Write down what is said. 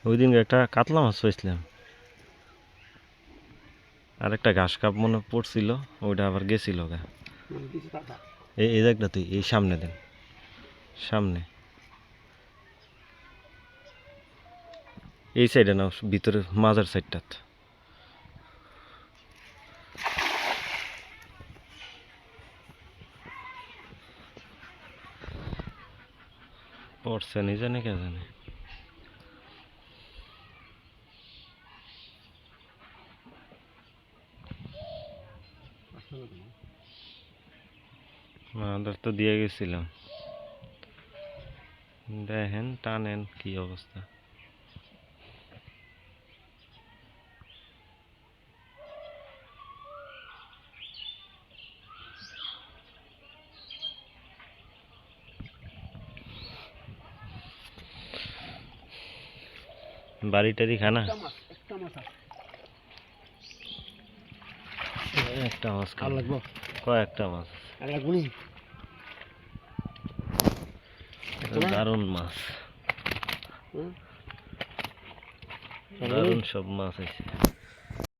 ওই দিন একটা কাতলা মাছ পাইছিলাম, আর একটা ঘাস কাপ মনে পড়ছিল, ওইটা আবার গেছিল গা। এই দেখ না তুই, এই সামনে দেন, সামনে এই সাইডে না, ভিতরে মাজার সাইডটা পড়ছে নি জানে কে জানে। আমাদের তো দিয়ে গেছিলাম, দেখেন টানেন কি অবস্থা। বাড়ি টাড়ি খানা একটা মাছ লাগবো, কয়েকটা মাছ দারুণ মাছ, দারুণ সব মাছ আছে।